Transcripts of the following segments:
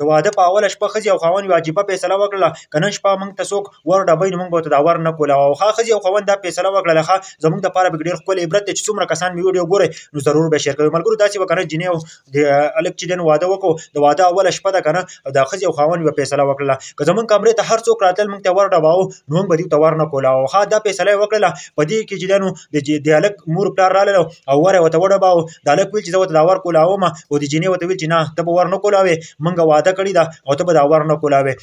د واده په اوله شپه ښځې او خاوند یوه عجیبه فیصله وکړله که نن شپه موږ ته څوک ور ډبوي نو موږ به ورته دا ور نه کولاوه. او ښه ښځې او خاوند دا فیصله وکړله ښه زموږ دپاره پکې ډېر ښکلی عبرت دی چې څومره کسان مې ویډیو ګورئ نو ضرور به یې شیر کوئ. ملګرو داسې به که نه جینۍ او د هلک چې دی نو واده وکړو، د واده اوله شپه ده که نه، د ښځې او خاوند یوه فیصله وکړله که زموږ کمرې ته هر څوک راتلل موږ ته ور ډباوه نو موږ به دوی ته ور نه کولاوه. ښه دا فیصله یې وکړله. په دې کې چې دی نو د هلک مور پلار راغلل او ور یې ورته وډباوه. د هلک ویل چې زه ورته دا ور کولاوم، او د جینۍ ورته ویل چې نه ته به ور نه کولاوې، موږ واده کړې ده او ته به دا ور نه کولاوې.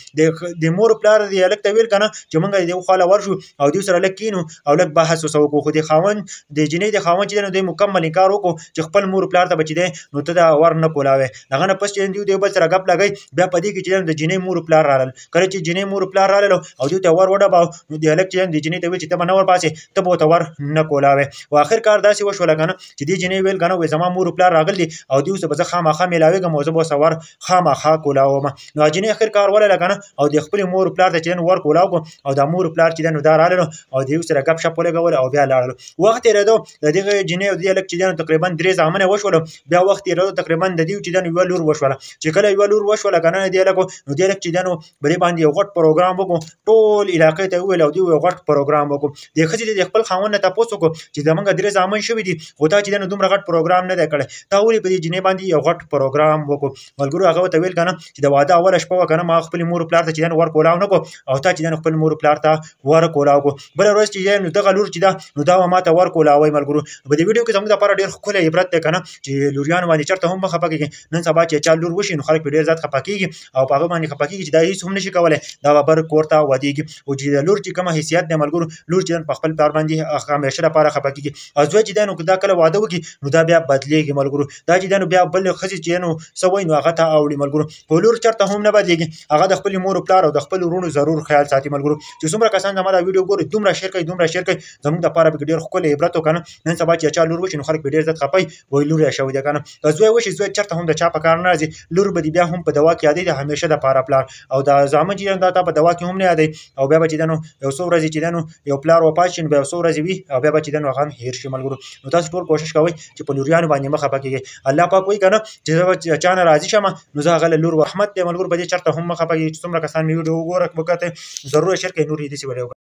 د مور پلار د هلک ته ویل که نه چې موږ د دې خواله ورشو او دوی سره لږ کینو او لږ بحث ورسره وکړو. خو د خاوند د جینۍ د خاوند چې دی نو دوی مکمل انکار وکړو چې خپل مور پلار ته به چې دی نو ته دا ور نه کولاوې. هغه نه پس چې دوی د یو بل سره ګپ لګوي، بیا په دې کې چې دی نو د جینۍ مور پلار راغلل. کله چې جینۍ مور پلار راغلل او دوی ته ور وډباوه نو د هلک چې دی د جینۍ ته ویل چې ته به نه ورپاسې، ته به ورته ور نه کولاوې. او آخر کار داسې وشوله که نه چې دې جینۍ ویل که نه زما مور پلار راغلي دي او دوی سره به زه خامخا میلاوېږم او زه به ورسره ور خامخا کولاوم. نو جینۍ آخر کار ولیده که نه او د خپلې مور پلار ته چې دی نو ور کولاو کړو او دا مور پلار چې دی نو دا راغلل او د یو سره ګپ شپ ولګول او بیا لاړل. وخت تېرېدو د دغې جینۍ او دې هلک چې دی نو تقریبا 3 زامنې وشولو. بیا وخت تېرېدو تقریبا د دې چې دی نو یوه لور وشوله. چې کله یوه لور وشوله که نه د دې هلکو نو دې هلک چې دی نو په دې باندې یو غټ پروګرام وکړو، ټول علاقې ته یې وویل او دوی یو غټ پروګرام وکړو. دې ښځې د خپل خاوند نه تپوس وکړو چې زموږ 3 زامن شوي دي خو تا چې دی نو دومره غټ پروګرام نه دی کړی، تا ولې په دې جینۍ باندې یو غټ پروګرام وکړو. ملګرو هغه ورته ویل که نه چې د واده اوله شپه وه که نه ما خپلې مور پلار ته چې دی نو ور کولاو نه کړو او تا چې دی نو خپل مور پلار ته ور کولاو کړو. بله ورځ چې دی نو دغه لور چې ده نو دا به ما ته ور کولاوئ. ملګرو په دې ویډیو کې زموږ دپاره ډېر ښکلی عبرت دی که نه چې لوریانو باندې چېرته هم مه خفه کېږئ. نن سبا چې چا لور وشي نو خلک پرې ډېر زیات خفه کېږي او په هغه باندې خفه کېږي چې دا هېڅ هم نشي کولی، دا به بر کور ته ودېږي. او چې د لور چې کومه حیثیت دی ملګرو، لور چې په خپل پلار باندې همیشه لپاره خفه کېږي. او زوی چې دی نو دا کله واده وکړي نو دا بیا بدلېږي ملګرو. دا چې دی نو بیا بلې ښځې چې دی نو څه وایي نو هغه ته اوړي ملګرو. خو لور چېرته هم نه بدلېږي، هغه د خپلې مور پلار او د خپلو وروڼو ضرور خیال ساتي. ملګرو چې څومره کسان زما دا ویډیو ګوري دومره شیر کوئ دومره شیر کوئ، زموږ دپاره پکې ډېر ښکلی عبرت و که نه. نن سبا چې چا لور وشي نو خلک پرې ډېر زیات خفه وي، وایي لور یې شوی دی که نه. که زوی وشي زوی چېرته هم د چا په کار نه راځي، لور به دې بیا هم په دوا کې یادوي د همیشه دپاره پلار. او دا زامن چې دی دا تا په دوا کې هم نه یادوي او بیا به چې دی نو یو څو ورځې چې دی نو یو پلار وفات شي نو بیا یو څو ورځې وي او بیا به چې دی نو هغه هم هېر شي. ملګرو نو تاسو ټول کوشش کوئ چې په لوریانو باندې مه خفه کېږئ. الله پاک وایي که نه چې زه به چا نه راضي شم نو زه هغه له لور رحمت دی. ملګرو په دې چېرته هم مه خفه کېږئ چې څومره کسان مې ویډیو وکتئ ضرور یې شیر کړئ. نور یې داسې ویډیو